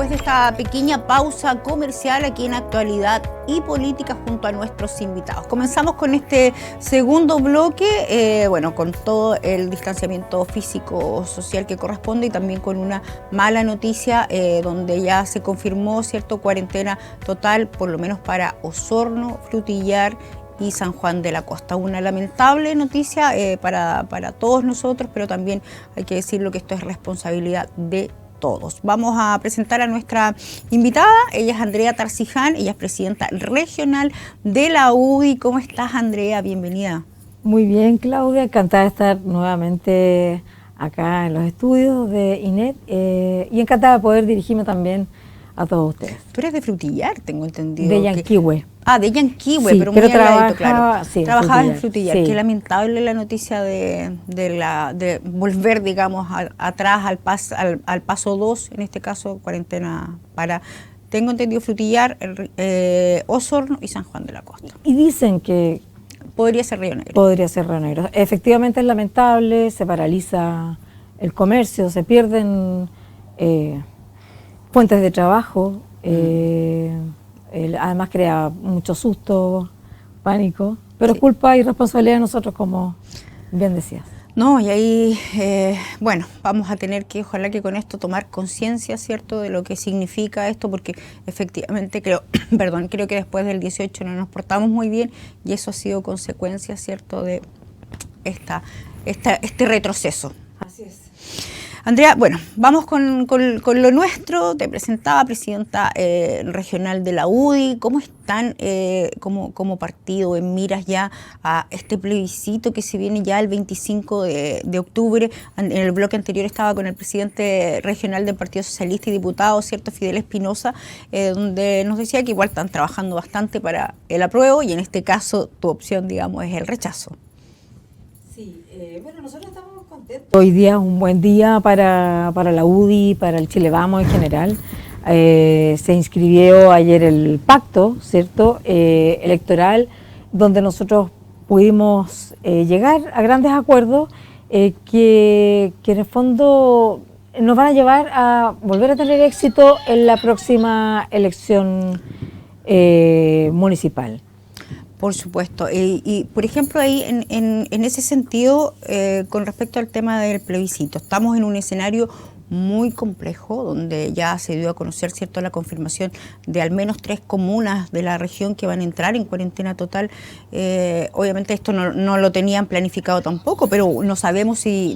después de esta pequeña pausa comercial aquí en Actualidad y Política junto a nuestros invitados. Comenzamos con este segundo bloque, con todo el distanciamiento físico-social que corresponde y también con una mala noticia donde ya se confirmó, ¿cierto?, cuarentena total, por lo menos para Osorno, Frutillar y San Juan de la Costa. Una lamentable noticia para todos nosotros, pero también hay que decirlo que esto es responsabilidad de todos. Vamos a presentar a nuestra invitada. Ella es Andrea Tarciján, ella es presidenta regional de la UDI. ¿Cómo estás, Andrea? Bienvenida. Muy bien, Claudia, encantada de estar nuevamente acá en los estudios de INET y encantada de poder dirigirme también a todos ustedes. Tú eres de Frutillar, tengo entendido. De Yanquihue. De Yanquihue, sí, pero muy trabajaba, claro. Sí, trabajabas en Frutillar. Sí. Qué lamentable la noticia de volver, digamos, atrás al paso 2, en este caso cuarentena para, tengo entendido, Frutillar, Osorno y San Juan de la Costa. Y dicen que podría ser Río Negro. Podría ser Río Negro. Efectivamente es lamentable, se paraliza el comercio, se pierden fuentes de trabajo. Además crea mucho susto, pánico, pero es culpa y responsabilidad de nosotros, como bien decías. No, y ahí, vamos a tener que, ojalá que con esto tomar conciencia, ¿cierto?, de lo que significa esto, porque efectivamente creo que después del 18 no nos portamos muy bien y eso ha sido consecuencia, ¿cierto?, de este retroceso. Así es. Andrea, vamos con lo nuestro. Te presentaba, presidenta regional de la UDI. ¿Cómo están como partido en miras ya a este plebiscito que se viene ya el 25 de octubre? En el bloque anterior estaba con el presidente regional del Partido Socialista y diputado, ¿cierto?, Fidel Espinosa, donde nos decía que igual están trabajando bastante para el apruebo y en este caso tu opción, digamos, es el rechazo. Sí, nosotros estamos contentos. Hoy día es un buen día para la UDI, para el Chile Vamos en general. Se inscribió ayer el pacto, ¿cierto?, electoral, donde nosotros pudimos llegar a grandes acuerdos que en el fondo nos van a llevar a volver a tener éxito en la próxima elección municipal. Por supuesto. Y por ejemplo, ahí en ese sentido, con respecto al tema del plebiscito, estamos en un escenario muy complejo, donde ya se dio a conocer, ¿cierto?, la confirmación de al menos 3 comunas de la región que van a entrar en cuarentena total. Obviamente esto no lo tenían planificado tampoco, pero no sabemos si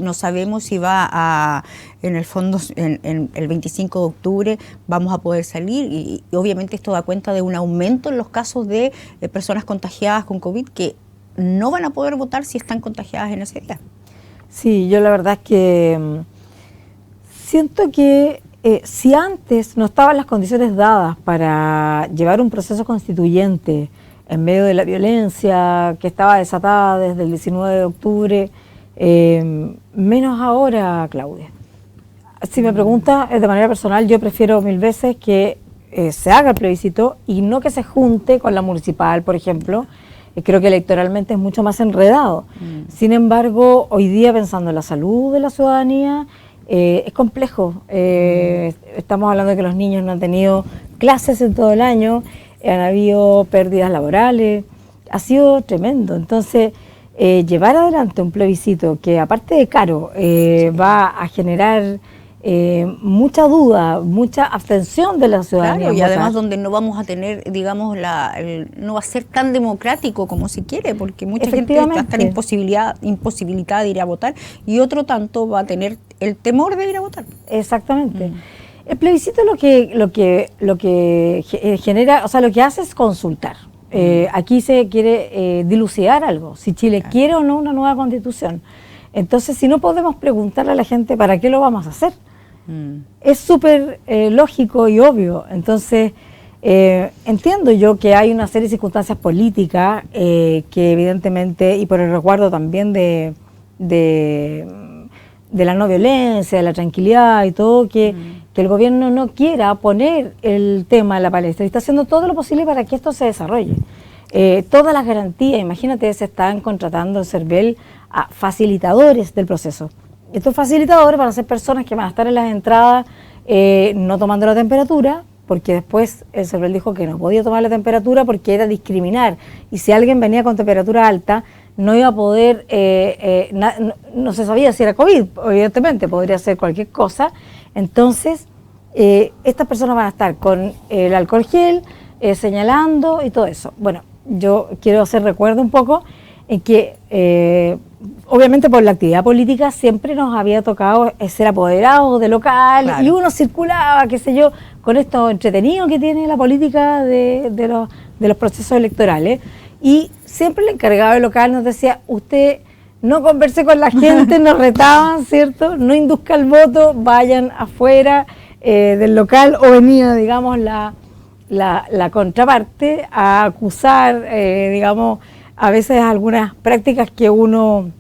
va a, en el fondo, en el 25 de octubre vamos a poder salir y obviamente esto da cuenta de un aumento en los casos de personas contagiadas con COVID que no van a poder votar si están contagiadas en ese día. Sí, yo la verdad es que siento que si antes no estaban las condiciones dadas para llevar un proceso constituyente en medio de la violencia que estaba desatada desde el 19 de octubre, menos ahora, Claudia. Si me pregunta de manera personal, yo prefiero 1000 veces que se haga el plebiscito y no que se junte con la municipal, por ejemplo. Creo que electoralmente es mucho más enredado. Sin embargo, hoy día, pensando en la salud de la ciudadanía, es complejo. Estamos hablando de que los niños no han tenido clases en todo el año, han habido pérdidas laborales, ha sido tremendo. Entonces, llevar adelante un plebiscito que, aparte de caro, va a generar mucha duda, mucha abstención de la ciudadanía. Claro, y además donde no vamos a tener, digamos, no va a ser tan democrático como se quiere, porque mucha gente va a estar imposibilitada de ir a votar y otro tanto va a tener el temor de ir a votar. Exactamente. El plebiscito lo que genera, o sea, lo que hace es consultar. Aquí se quiere dilucidar algo, si Chile quiere o no una nueva constitución. Entonces, si no podemos preguntarle a la gente para qué lo vamos a hacer, es súper lógico y obvio. Entonces, entiendo yo que hay una serie de circunstancias políticas que evidentemente, y por el resguardo también de la no violencia, de la tranquilidad y todo, que el gobierno no quiera poner el tema en la palestra y está haciendo todo lo posible para que esto se desarrolle. Todas las garantías, imagínate, se están contratando en CERVEL a facilitadores del proceso. Estos facilitadores van a ser personas que van a estar en las entradas no tomando la temperatura, porque después el CERVEL dijo que no podía tomar la temperatura porque era discriminar. Y si alguien venía con temperatura alta, no iba a poder, no se sabía si era COVID, evidentemente, podría ser cualquier cosa. Entonces, estas personas van a estar con el alcohol gel, señalando y todo eso. Bueno, yo quiero hacer recuerdo un poco en que, obviamente por la actividad política siempre nos había tocado ser apoderados de local, claro, y uno circulaba, qué sé yo, con esto entretenido que tiene la política de los procesos electorales. Y siempre el encargado del local nos decía, usted no converse con la gente, nos retaban, ¿cierto? No induzca el voto, vayan afuera del local, o venía, digamos, la contraparte a acusar, digamos, a veces algunas prácticas que uno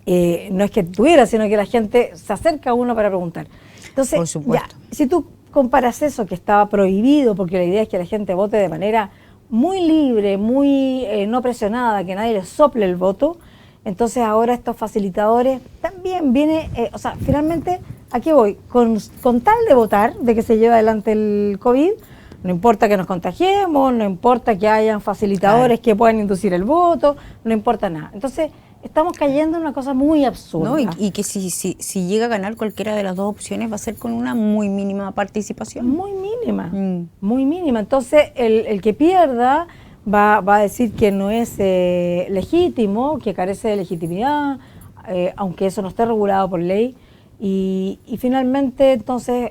no es que tuviera, sino que la gente se acerca a uno para preguntar. Entonces, por supuesto, ya, si tú comparas eso que estaba prohibido, porque la idea es que la gente vote de manera muy libre, muy no presionada, que nadie le sople el voto, entonces ahora estos facilitadores también viene, o sea, finalmente, ¿a qué voy? Con tal de votar, de que se lleve adelante el COVID, no importa que nos contagiemos, no importa que hayan facilitadores, claro, que puedan inducir el voto, no importa nada. Entonces, estamos cayendo en una cosa muy absurda. ¿No? Y que si llega a ganar cualquiera de las dos opciones va a ser con una muy mínima participación. Muy mínima, muy mínima. Entonces el que pierda va a decir que no es legítimo, que carece de legitimidad, aunque eso no esté regulado por ley. Y finalmente, entonces,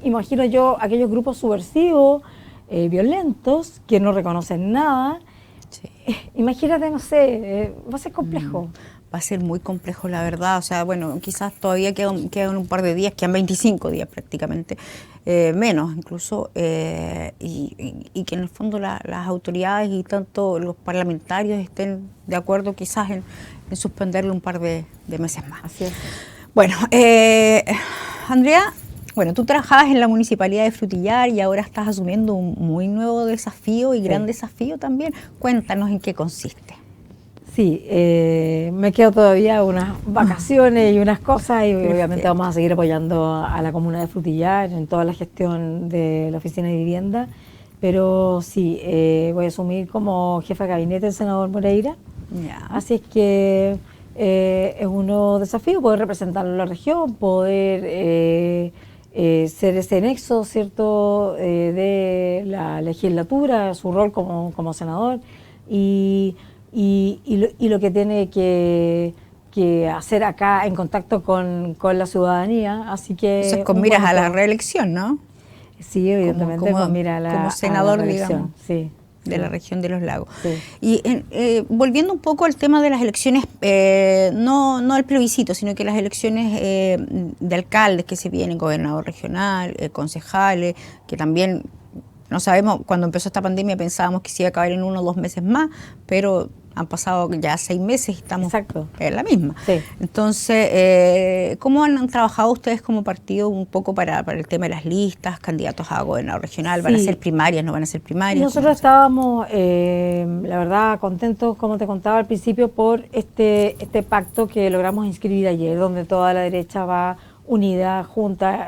imagino yo aquellos grupos subversivos, violentos, que no reconocen nada. Sí. Imagínate, no sé, va a ser complejo. Va a ser muy complejo, la verdad. O sea, bueno, quizás todavía quedan un par de días, quedan 25 días prácticamente, menos incluso, y que en el fondo las autoridades y tanto los parlamentarios estén de acuerdo quizás en suspenderlo un par de meses más. Así es. Bueno, Andrea, bueno, tú trabajabas en la Municipalidad de Frutillar y ahora estás asumiendo un muy nuevo desafío y gran desafío también. Cuéntanos en qué consiste. Sí, me quedo todavía unas vacaciones y unas cosas y obviamente vamos a seguir apoyando a la comuna de Frutillar en toda la gestión de la oficina de vivienda, pero sí, voy a asumir como jefa de gabinete del senador Moreira, así es que es un nuevo desafío poder representar la región, poder ser ese nexo, ¿cierto?, de la legislatura, su rol como senador y lo que tiene que hacer acá en contacto con la ciudadanía, así que... Eso es con miras a la reelección, ¿no? Sí, evidentemente con miras como senador, a la reelección, digamos, sí, de la región de los lagos. Sí. Y volviendo un poco al tema de las elecciones, no el plebiscito, sino que las elecciones de alcaldes que se vienen, gobernador regional, concejales, que también... No sabemos, cuando empezó esta pandemia pensábamos que se iba a acabar en 1 o 2 meses más, pero han pasado ya 6 meses y estamos en la misma. Sí. Entonces, ¿cómo han trabajado ustedes como partido un poco para el tema de las listas, candidatos a gobernador regional? ¿Van a ser primarias, no van a ser primarias? Nosotros estábamos, la verdad, contentos, como te contaba al principio, por este pacto que logramos inscribir ayer, donde toda la derecha va unida, junta.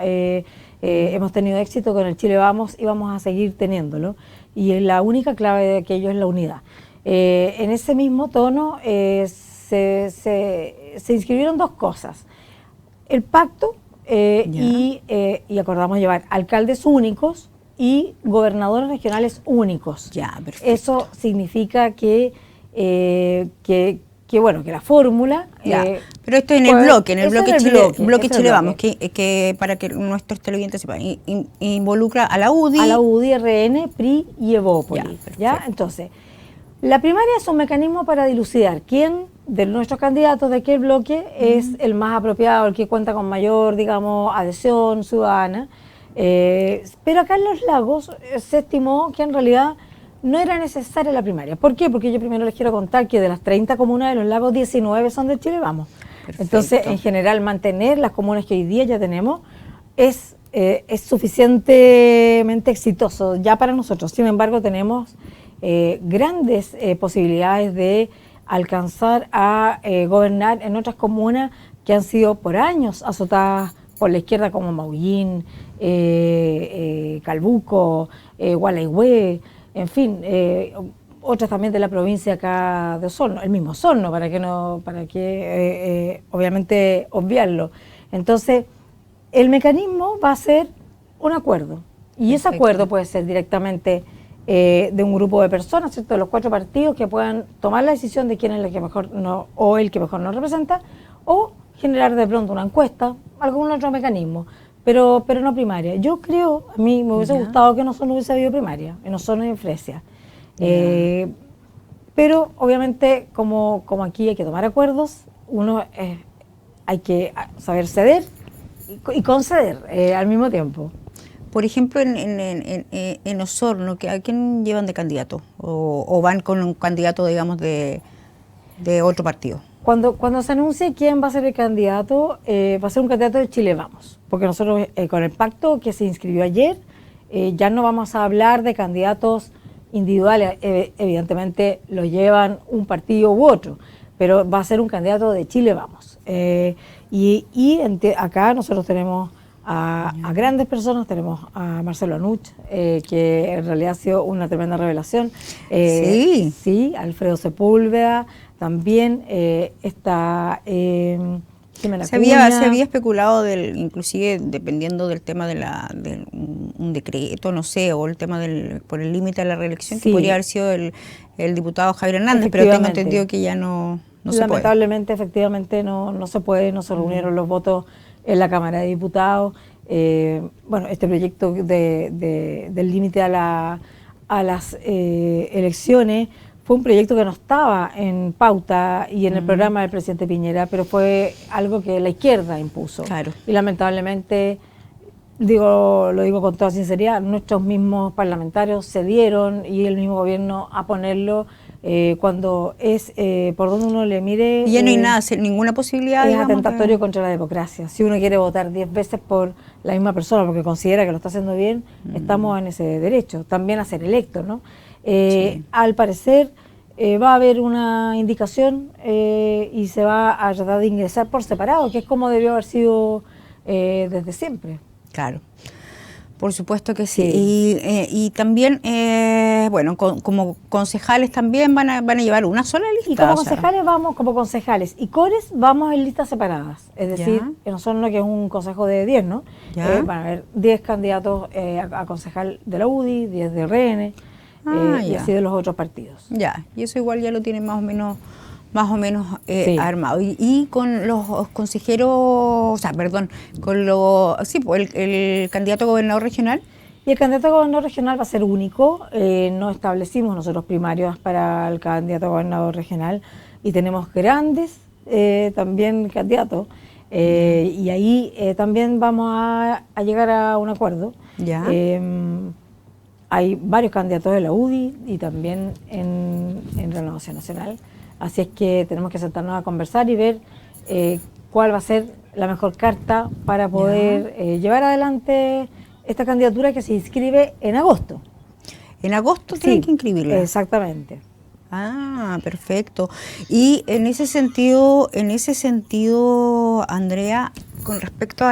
Hemos tenido éxito con el Chile Vamos y vamos a seguir teniéndolo. Y la única clave de aquello es la unidad. En ese mismo tono se inscribieron 2 cosas. El pacto y acordamos llevar alcaldes únicos y gobernadores regionales únicos. Ya, perfecto. Eso significa que la fórmula... pero esto en el bloque Chile Vamos, que para que nuestros televidentes sepan, involucra a la UDI. A la UDI, RN, PRI y Evópolis. ¿Ya? Entonces, la primaria es un mecanismo para dilucidar quién de nuestros candidatos de qué bloque es el más apropiado, el que cuenta con mayor, digamos, adhesión ciudadana. Pero acá en Los Lagos se estimó que en realidad no era necesaria la primaria. ¿Por qué? Porque yo primero les quiero contar que de las 30 comunas de Los Lagos, 19 son de Chile Vamos. Perfecto. Entonces, en general, mantener las comunas que hoy día ya tenemos es suficientemente exitoso ya para nosotros. Sin embargo, tenemos grandes posibilidades de alcanzar a gobernar en otras comunas que han sido por años azotadas por la izquierda como Maullín, Calbuco, Gualeguay, en fin, otras también de la provincia acá de Osorno, el mismo Osorno, obviamente obviarlo. Entonces, el mecanismo va a ser un acuerdo, y ese acuerdo puede ser directamente de un grupo de personas, ¿cierto?, de los 4 partidos que puedan tomar la decisión de quién es el que mejor el que mejor nos representa, o generar de pronto una encuesta, algún otro mecanismo, pero no primaria. Yo creo, a mí me hubiese gustado que no hubiese habido primaria, en Osorno y en Fresia. Pero obviamente, como aquí hay que tomar acuerdos, hay que saber ceder y conceder al mismo tiempo. Por ejemplo, en Osorno, ¿a quién llevan de candidato? ¿O van con un candidato, digamos, de otro partido? Cuando se anuncie quién va a ser el candidato, va a ser un candidato de Chile Vamos, porque nosotros con el pacto que se inscribió ayer, ya no vamos a hablar de candidatos individuales, evidentemente lo llevan un partido u otro, pero va a ser un candidato de Chile Vamos. Acá nosotros tenemos a grandes personas, tenemos a Marcelo Anuch, que en realidad ha sido una tremenda revelación. Sí, Alfredo Sepúlveda, también está Jimena Cuña. Se había especulado, inclusive dependiendo del tema de un decreto, no sé, o el tema por el límite de la reelección, que podría haber sido el diputado Javier Hernández, pero tengo entendido que ya no se puede. Lamentablemente, efectivamente, no se puede, no se reunieron los votos en la Cámara de Diputados. Este proyecto del límite a las elecciones fue un proyecto que no estaba en pauta y en el programa del presidente Piñera, pero fue algo que la izquierda impuso. Claro. Y lamentablemente, lo digo con toda sinceridad, nuestros mismos parlamentarios cedieron y el mismo gobierno a ponerlo cuando es por donde uno le mire. Y ya no hay nada, ninguna posibilidad. Es atentatorio contra la democracia. Si uno quiere votar 10 veces por la misma persona porque considera que lo está haciendo bien, estamos en ese derecho. También a ser electo, ¿no? Al parecer va a haber una indicación y se va a tratar de ingresar por separado, que es como debió haber sido desde siempre. Claro, por supuesto que sí. Y también, como concejales también van a llevar una sola lista. Y como concejales vamos, como concejales y cores vamos en listas separadas. Es decir, que nosotros, que es un consejo de 10, ¿no? Van a haber 10 candidatos a concejal de la UDI, 10 de RN, y así de los otros partidos. Y eso igual ya lo tienen más o menos armado. Y con los consejeros, el candidato a gobernador regional. Y el candidato a gobernador regional va a ser único. No establecimos nosotros primarios para el candidato a gobernador regional y tenemos grandes también candidatos. Y ahí también vamos a llegar a un acuerdo. Hay varios candidatos de la UDI y también en Renovación Nacional. Así es que tenemos que sentarnos a conversar y ver cuál va a ser la mejor carta para poder llevar adelante esta candidatura que se inscribe en agosto. ¿En agosto tienen que inscribirla? Exactamente. Perfecto. Y en ese sentido, Andrea, con respecto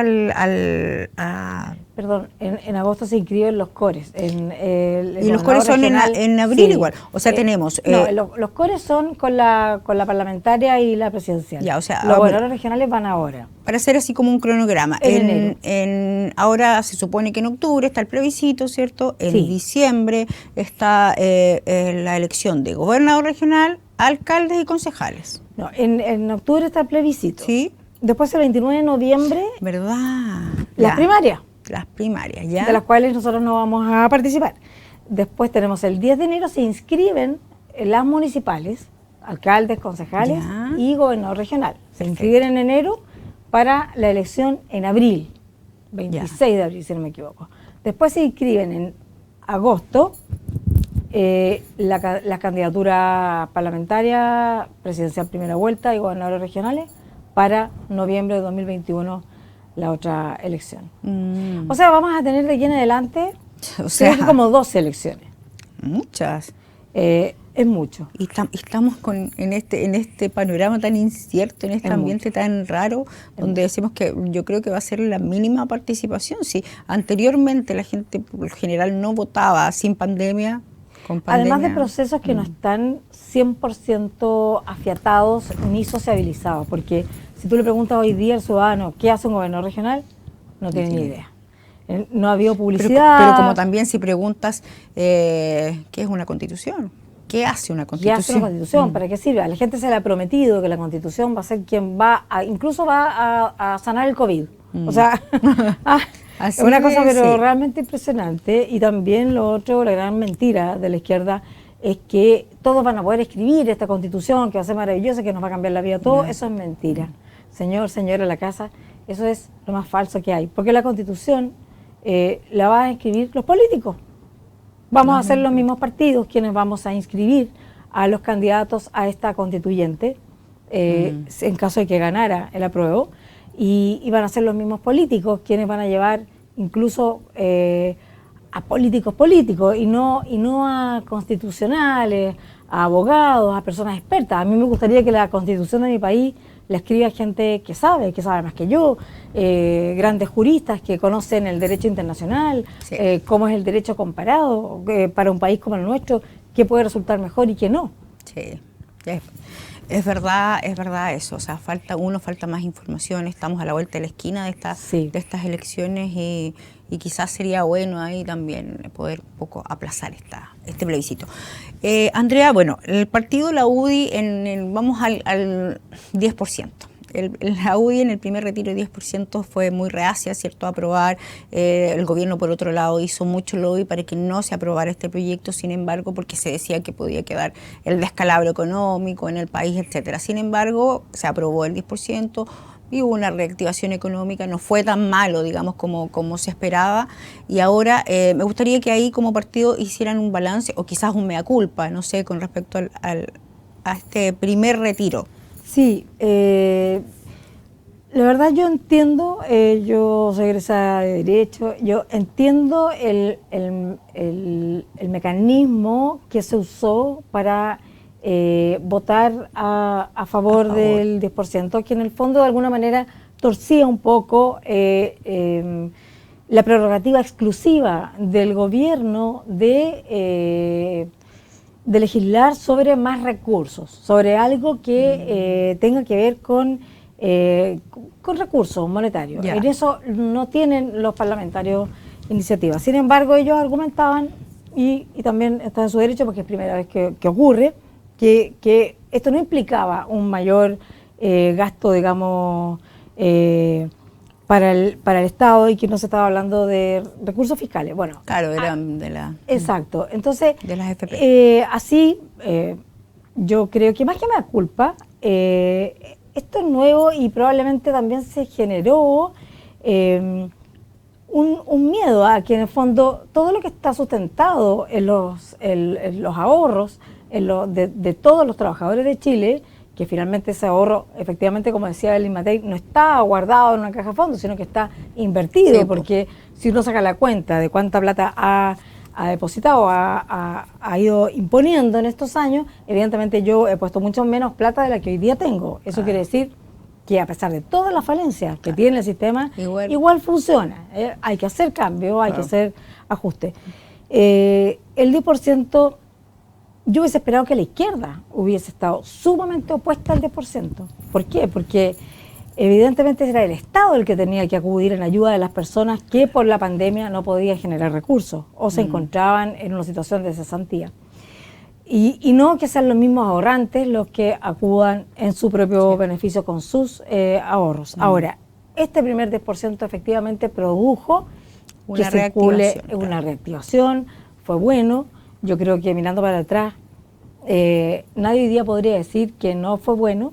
Perdón, en agosto se inscriben los cores. Y los cores son en abril igual. O sea, tenemos... los cores son con la parlamentaria y la presidencial. Los gobernadores regionales van ahora. Para hacer así como un cronograma. Ahora se supone que en octubre está el plebiscito, ¿cierto? En diciembre está la elección de gobernador regional, alcaldes y concejales. No, en octubre está el plebiscito. Sí. Después el 29 de noviembre... ¿Verdad? Las primarias. Las primarias, ya. De las cuales nosotros no vamos a participar. Después tenemos el 10 de enero, se inscriben las municipales, alcaldes, concejales y gobernador regional. Se inscriben en enero para la elección en abril, 26 de abril, si no me equivoco. Después se inscriben en agosto la candidatura parlamentaria, presidencial primera vuelta y gobernadores regionales para noviembre de 2021 la otra elección. O sea, vamos a tener de aquí en adelante creo que como 12 elecciones. Muchas. Es mucho. Y estamos en este panorama tan incierto, en este ambiente tan raro, donde decimos que yo creo que va a ser la mínima participación. Si anteriormente la gente por lo general no votaba sin pandemia, con pandemia. Además de procesos que no están 100% afiatados ni sociabilizados, porque si tú le preguntas hoy día al ciudadano qué hace un gobernador regional, no tiene ni idea. No ha habido publicidad. Pero como también si preguntas qué es una constitución. ¿Qué hace una constitución? ¿Qué hace una constitución? ¿Para qué sirve? A la gente se le ha prometido que la constitución va a ser quien incluso va a sanar el COVID. O sea, es una cosa pero realmente impresionante. Y también lo otro, la gran mentira de la izquierda, es que todos van a poder escribir esta constitución, que va a ser maravillosa, que nos va a cambiar la vida. Todo eso es mentira. Señora de la casa, eso es lo más falso que hay. Porque la constitución la van a escribir los políticos. Vamos a ser los mismos partidos quienes vamos a inscribir a los candidatos a esta constituyente, en caso de que ganara el apruebo, y van a ser los mismos políticos quienes van a llevar incluso a políticos, y no a constitucionales, a abogados, a personas expertas. A mí me gustaría que la constitución de mi país la escriba gente que sabe más que yo, grandes juristas que conocen el derecho internacional, cómo es el derecho comparado para un país como el nuestro, qué puede resultar mejor y qué no. Sí, es verdad eso, o sea, falta más información, estamos a la vuelta de la esquina de estas elecciones y quizás sería bueno ahí también poder un poco aplazar este plebiscito. Andrea, bueno, el partido la UDI, vamos al 10%. La UDI en el primer retiro de 10% fue muy reacia, ¿cierto?, a aprobar. El gobierno, por otro lado, hizo mucho lobby para que no se aprobara este proyecto, sin embargo, porque se decía que podía quedar el descalabro económico en el país, etcétera. Sin embargo, se aprobó el 10%, y hubo una reactivación económica, no fue tan malo, digamos, como se esperaba, y ahora me gustaría que ahí como partido hicieran un balance, o quizás un mea culpa, no sé, con respecto a este primer retiro. Sí, la verdad yo entiendo, yo soy egresada de Derecho, yo entiendo el mecanismo que se usó para votar a favor del 10%, que en el fondo de alguna manera torcía un poco la prerrogativa exclusiva del gobierno de legislar sobre más recursos, sobre algo que tenga que ver con recursos monetarios. En eso no tienen los parlamentarios iniciativas. Sin embargo, ellos argumentaban, y también está en su derecho porque es primera vez que ocurre, que esto no implicaba un mayor gasto, digamos, para el Estado, y que no se estaba hablando de recursos fiscales. Bueno, claro, eran de la... Exacto. Entonces, de las FP. así, yo creo que más que me da culpa, esto es nuevo y probablemente también se generó un miedo a que en el fondo todo lo que está sustentado en los ahorros de todos los trabajadores de Chile, que finalmente ese ahorro, efectivamente, como decía el INMATEC, no está guardado en una caja de fondos, sino que está invertido, sí, porque si uno saca la cuenta de cuánta plata ha depositado, ha ido imponiendo en estos años, evidentemente yo he puesto mucho menos plata de la que hoy día tengo. Eso quiere decir que a pesar de todas las falencias que tiene el sistema, igual funciona. Hay que hacer cambios, hay que hacer ajustes. El 10%... Yo hubiese esperado que la izquierda hubiese estado sumamente opuesta al 10%. ¿Por qué? Porque evidentemente era el Estado el que tenía que acudir en ayuda de las personas que por la pandemia no podían generar recursos o se encontraban en una situación de cesantía. Y no que sean los mismos ahorrantes los que acudan en su propio beneficio con sus ahorros. Ahora, este primer 10% efectivamente produjo que circule una reactivación, fue bueno. Yo creo que mirando para atrás, nadie hoy día podría decir que no fue bueno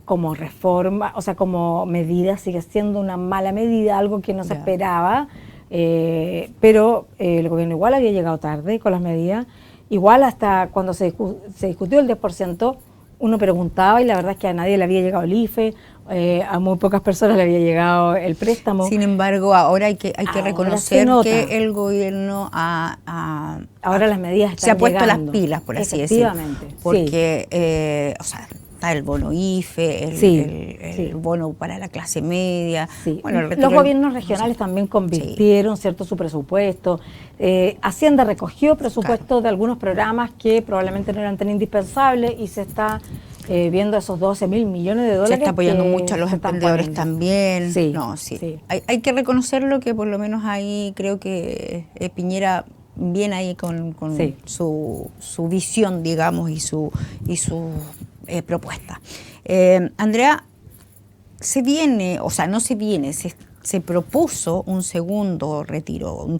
como reforma, o sea, como medida, sigue siendo una mala medida, algo que no se esperaba, pero el gobierno igual había llegado tarde con las medidas, igual hasta cuando se discutió el 10%, uno preguntaba y la verdad es que a nadie le había llegado el IFE, a muy pocas personas le había llegado el préstamo. Sin embargo, ahora hay que reconocer que el gobierno ahora las medidas están se ha puesto llegando. Las pilas, por así decirlo. Porque, o sea, está el bono IFE, el bono para la clase media. Sí. Bueno, los gobiernos regionales también convirtieron, ¿cierto?, su presupuesto. Hacienda recogió presupuestos de algunos programas que probablemente no eran tan indispensables y se está viendo esos 12.000 millones de dólares. Se está apoyando mucho a los emprendedores también. Sí, sí. Hay que reconocerlo, que por lo menos ahí creo que Piñera viene ahí con su visión, digamos, y su propuesta. Andrea, se propuso un segundo retiro del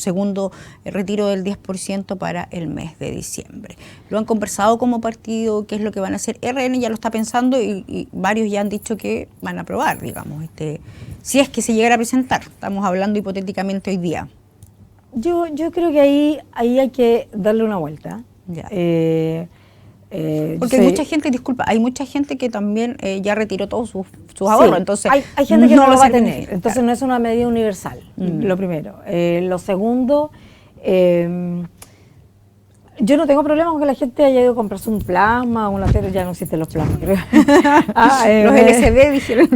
10% para el mes de diciembre. ¿Lo han conversado como partido? ¿Qué es lo que van a hacer? RN ya lo está pensando y varios ya han dicho que van a aprobar, digamos, si es que se llegara a presentar. Estamos hablando hipotéticamente hoy día. Yo creo que ahí hay que darle una vuelta. Ya. Porque hay mucha gente que también ya retiró todos sus ahorros, entonces hay gente que no lo va a tener, entonces no es una medida universal, lo primero. Lo segundo, yo no tengo problema con que la gente haya ido a comprarse un plasma, una tele, ya no existen los plasmas, creo. Los LCD dijeron.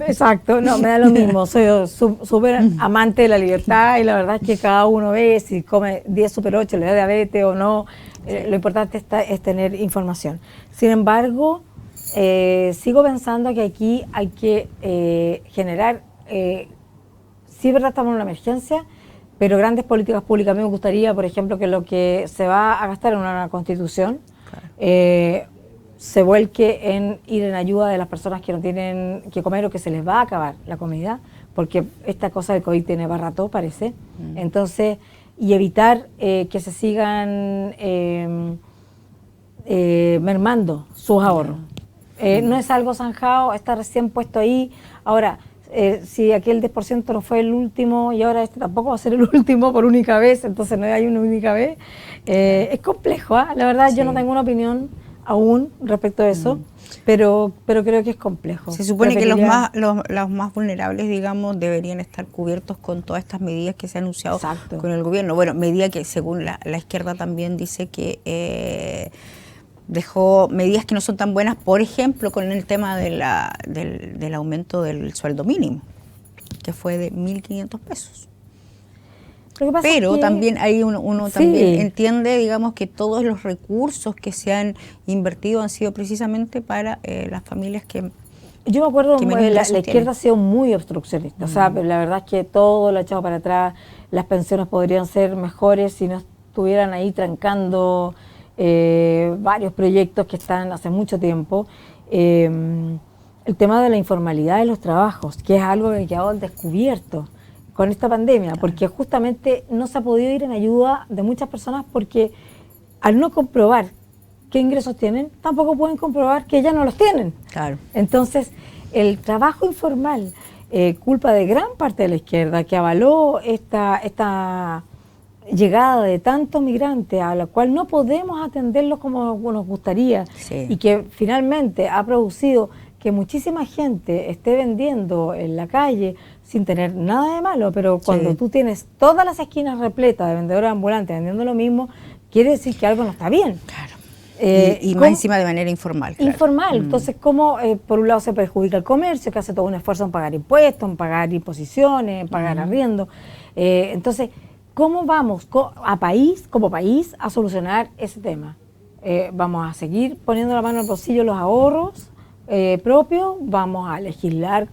Exacto, no, me da lo mismo, soy súper amante de la libertad y la verdad es que cada uno ve si come 10 Super 8, le da diabetes o no. Lo importante es tener información. Sin embargo, sigo pensando que aquí hay que generar, sí es verdad, estamos en una emergencia, pero grandes políticas públicas. A mí me gustaría, por ejemplo, que lo que se va a gastar en una constitución se vuelque en ir en ayuda de las personas que no tienen que comer o que se les va a acabar la comida, porque esta cosa del COVID tiene barato, parece. Entonces, y evitar que se sigan mermando sus ahorros. No es algo zanjado, está recién puesto ahí. Ahora, si aquel 10% no fue el último y ahora este tampoco va a ser el último por única vez, entonces no hay una única vez, es complejo, ¿eh? La verdad yo no tengo una opinión aún respecto a eso. Pero creo que es complejo. Se supone que los más vulnerables, digamos, deberían estar cubiertos con todas estas medidas que se han anunciado con el gobierno. Bueno, medida que según la izquierda también dice que dejó medidas que no son tan buenas, por ejemplo, con el tema del aumento del sueldo mínimo, que fue de 1.500 pesos. Pero también uno también entiende, digamos, que todos los recursos que se han invertido han sido precisamente para las familias que... Yo me acuerdo que la izquierda ha sido muy obstruccionista, o sea, la verdad es que todo lo ha echado para atrás, las pensiones podrían ser mejores si no estuvieran ahí trancando varios proyectos que están hace mucho tiempo. El tema de la informalidad de los trabajos, que es algo que ha quedado al descubierto con esta pandemia, porque justamente no se ha podido ir en ayuda de muchas personas porque al no comprobar qué ingresos tienen, tampoco pueden comprobar que ya no los tienen. Claro. Entonces, el trabajo informal, culpa de gran parte de la izquierda que avaló esta llegada de tantos migrantes a la cual no podemos atenderlos como nos gustaría y que finalmente ha producido que muchísima gente esté vendiendo en la calle sin tener nada de malo, pero cuando tú tienes todas las esquinas repletas de vendedores ambulantes vendiendo lo mismo, quiere decir que algo no está bien. Claro. Y más encima de manera informal. Claro. Informal. Entonces, ¿cómo por un lado se perjudica el comercio, que hace todo un esfuerzo en pagar impuestos, en pagar imposiciones, en pagar arriendo? Entonces, ¿cómo vamos como país a solucionar ese tema? Vamos a seguir poniendo la mano en el bolsillo los ahorros propios, vamos a legislar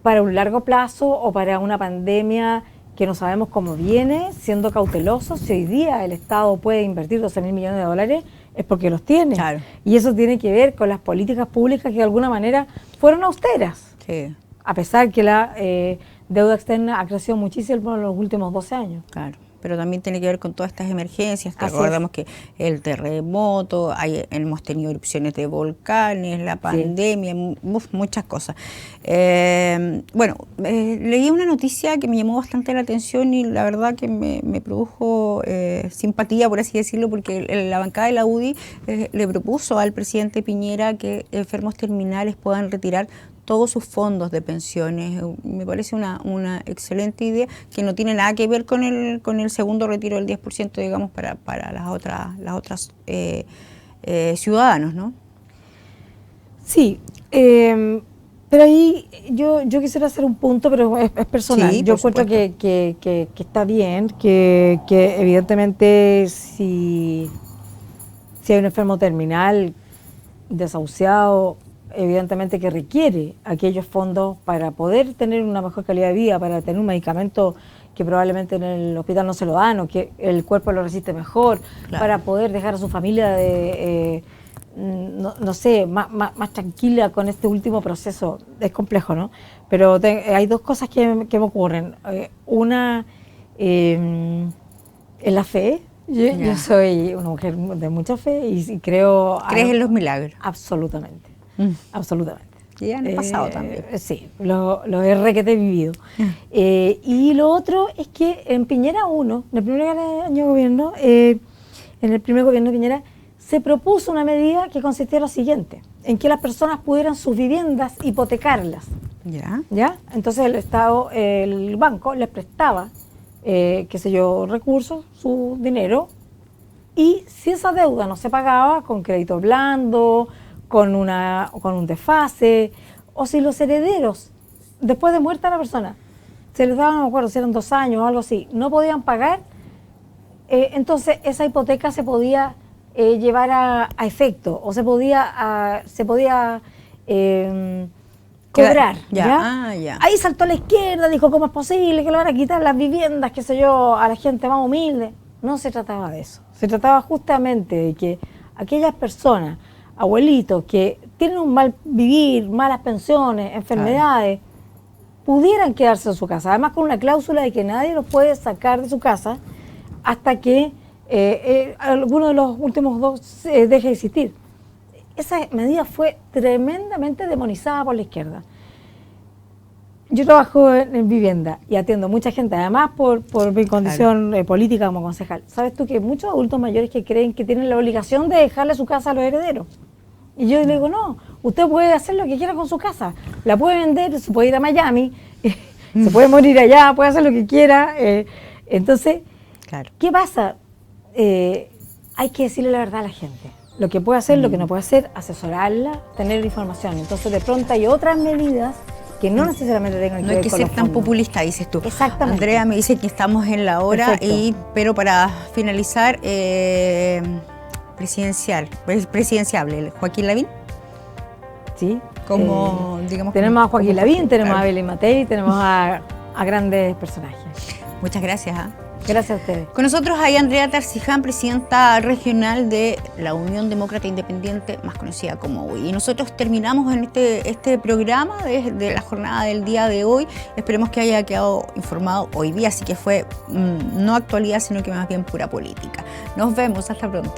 para un largo plazo o para una pandemia que no sabemos cómo viene, siendo cautelosos. Si hoy día el Estado puede invertir 12.000 millones de dólares, es porque los tiene. Claro. Y eso tiene que ver con las políticas públicas que de alguna manera fueron austeras. Sí. A pesar que la deuda externa ha crecido muchísimo en los últimos 12 años. Claro. pero también tiene que ver con todas estas emergencias. Así Recordemos que el terremoto, hemos tenido erupciones de volcanes, la pandemia, muchas cosas. Leí una noticia que me llamó bastante la atención y la verdad que me produjo simpatía, por así decirlo, porque la bancada de la UDI le propuso al presidente Piñera que enfermos terminales puedan retirar todos sus fondos de pensiones. Me parece una excelente idea que no tiene nada que ver con el segundo retiro del 10%, digamos, para las otras ciudadanos, ¿no? Sí, pero ahí yo quisiera hacer un punto, pero es personal. Sí, yo encuentro que está bien, que evidentemente si hay un enfermo terminal, desahuciado, evidentemente que requiere aquellos fondos para poder tener una mejor calidad de vida, para tener un medicamento que probablemente en el hospital no se lo dan o que el cuerpo lo resiste mejor, claro, para poder dejar a su familia más tranquila con este último proceso. Es complejo, ¿no? Pero hay dos cosas que me ocurren. Una, en la fe. Yo soy una mujer de mucha fe y creo... ¿Crees en los milagros? Absolutamente, absolutamente. Y han pasado también. Sí, lo he requete vivido. Y lo otro es que en Piñera 1, en el primer año de gobierno, en el primer gobierno de Piñera, se propuso una medida que consistía en lo siguiente, en que las personas pudieran sus viviendas hipotecarlas. ¿Ya? Entonces el Estado, el banco les prestaba recursos, su dinero, y si esa deuda no se pagaba con crédito blando, con un desfase, o si los herederos, después de muerta la persona, se les daba, no me acuerdo si eran 2 años o algo así, no podían pagar, entonces esa hipoteca se podía llevar a efecto, o se podía cobrar. ¿Ya? Ahí saltó a la izquierda, dijo, ¿cómo es posible que le van a quitar las viviendas, qué sé yo, a la gente más humilde? No se trataba de eso. Se trataba justamente de que aquellas personas, abuelitos, que tienen un mal vivir, malas pensiones, enfermedades, pudieran quedarse en su casa. Además, con una cláusula de que nadie los puede sacar de su casa hasta que alguno de los últimos 2 deje de existir. Esa medida fue tremendamente demonizada por la izquierda. Yo trabajo en vivienda y atiendo mucha gente, además por mi condición política como concejal. ¿Sabes tú que muchos adultos mayores que creen que tienen la obligación de dejarle su casa a los herederos? Y yo le digo, no, usted puede hacer lo que quiera con su casa. La puede vender, se puede ir a Miami, se puede morir allá, puede hacer lo que quiera. Entonces, ¿qué pasa? Hay que decirle la verdad a la gente. Lo que puede hacer, lo que no puede hacer, asesorarla, tener información. Entonces, de pronto hay otras medidas que no necesariamente tengan que ver con los fondos. No hay que ser tan populista, dices tú. Exactamente. Andrea me dice que estamos en la hora, pero para finalizar, presidenciable, Joaquín Lavín. Sí. Digamos, tenemos a Joaquín Lavín, tenemos a Belén Matei, tenemos a grandes personajes. Muchas gracias. Gracias a ustedes. Con nosotros hay Andrea Tarciján, presidenta regional de la Unión Demócrata Independiente, más conocida como UDI. Y nosotros terminamos en este programa de la jornada del día de hoy. Esperemos que haya quedado informado hoy día, así que fue no actualidad, sino que más bien pura política. Nos vemos, hasta pronto.